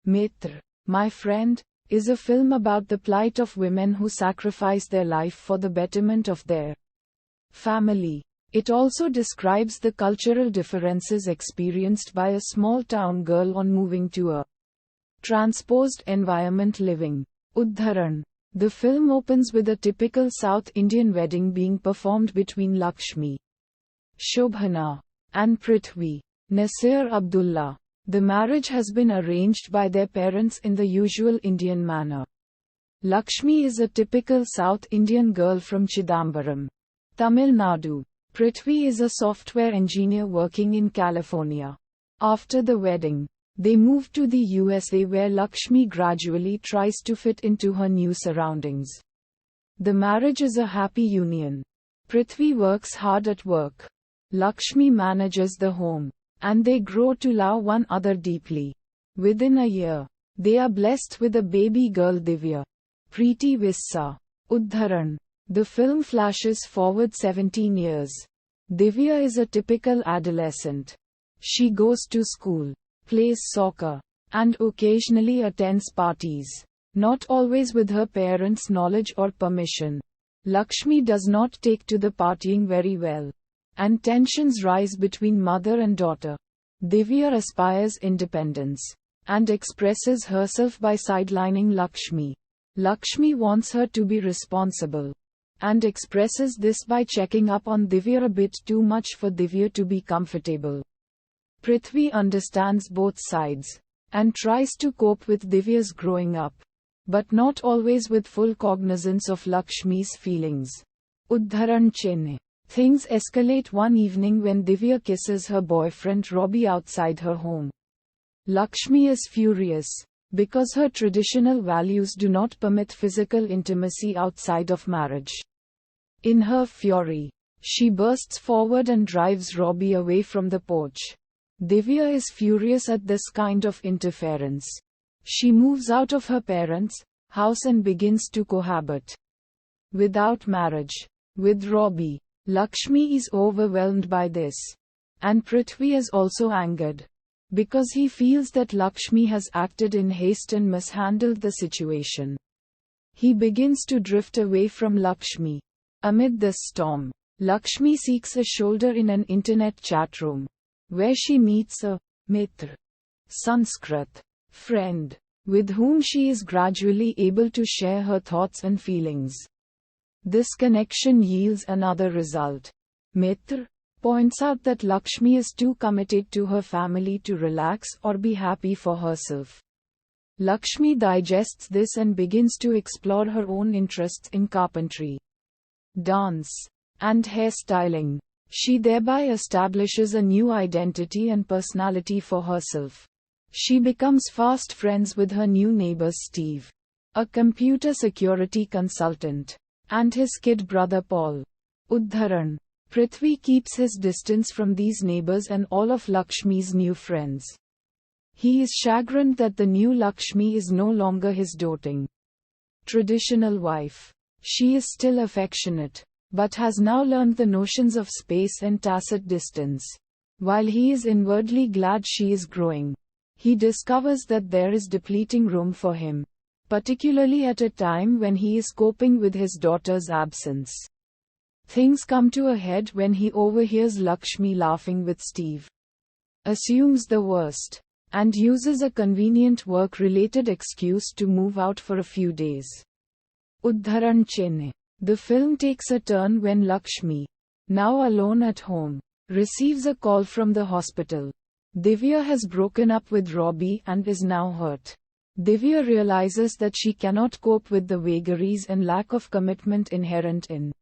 Mitra, My Friend, is a film about the plight of women who sacrifice their life for the betterment of their family. It also describes the cultural differences experienced by a small town girl on moving to a transposed environment living. Udharan. The film opens with a typical South Indian wedding being performed between Lakshmi, Shobhana, and Prithvi, Nasir Abdullah. The marriage has been arranged by their parents in the usual Indian manner. Lakshmi is a typical South Indian girl from Chidambaram, Tamil Nadu. Prithvi is a software engineer working in California. After the wedding, they move to the USA where Lakshmi gradually tries to fit into her new surroundings. The marriage is a happy union. Prithvi works hard at work. Lakshmi manages the home, and they grow to love one another deeply. Within a year, they are blessed with a baby girl Divya. Preeti Vissa. Udharan. The film flashes forward 17 years. Divya is a typical adolescent. She goes to school, plays soccer, and occasionally attends parties, not always with her parents' knowledge or permission. Lakshmi does not take to the partying very well, and tensions rise between mother and daughter. Divya aspires independence, and expresses herself by sidelining Lakshmi. Lakshmi wants her to be responsible, and expresses this by checking up on Divya a bit too much for Divya to be comfortable. Prithvi understands both sides, and tries to cope with Divya's growing up, but not always with full cognizance of Lakshmi's feelings. Udharan Chennai. Things escalate one evening when Divya kisses her boyfriend Robbie outside her home. Lakshmi is furious, because her traditional values do not permit physical intimacy outside of marriage. In her fury, she bursts forward and drives Robbie away from the porch. Divya is furious at this kind of interference. She moves out of her parents' house and begins to cohabit without marriage with Robbie. Lakshmi is overwhelmed by this, and Prithvi is also angered, because he feels that Lakshmi has acted in haste and mishandled the situation. He begins to drift away from Lakshmi. Amid this storm, Lakshmi seeks a shoulder in an internet chat room, where she meets a Mitra, Sanskrit friend, with whom she is gradually able to share her thoughts and feelings. This connection yields another result. Mitra points out that Lakshmi is too committed to her family to relax or be happy for herself. Lakshmi digests this and begins to explore her own interests in carpentry, dance, and hairstyling. She thereby establishes a new identity and personality for herself. She becomes fast friends with her new neighbor Steve, a computer security consultant, and his kid brother Paul. Udharan. Prithvi keeps his distance from these neighbors and all of Lakshmi's new friends. He is chagrined that the new Lakshmi is no longer his doting, traditional wife. She is still affectionate, but has now learned the notions of space and tacit distance. While he is inwardly glad she is growing, he discovers that there is depleting room for him, particularly at a time when he is coping with his daughter's absence. Things come to a head when he overhears Lakshmi laughing with Steve, assumes the worst, and uses a convenient work-related excuse to move out for a few days. Udharan Chennai. The film takes a turn when Lakshmi, now alone at home, receives a call from the hospital. Divya has broken up with Robbie and is now hurt. Divya realizes that she cannot cope with the vagaries and lack of commitment inherent in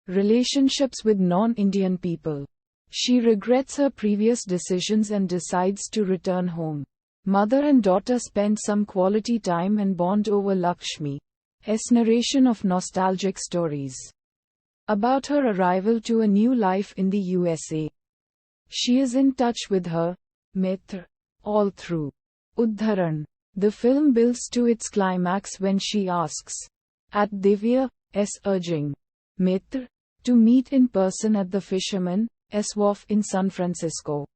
relationships with non-Indian people. She regrets her previous decisions and decides to return home. Mother and daughter spend some quality time and bond over Lakshmi's narration of nostalgic stories about her arrival to a new life in the USA. She is in touch with her Mitra all through. Udharan. The film builds to its climax when she asks, at Divya's urging, Mitra to meet in person at the Fisherman's Wharf in San Francisco.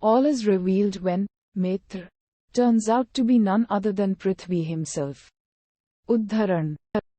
All is revealed when Mitra turns out to be none other than Prithvi himself. Uddharan.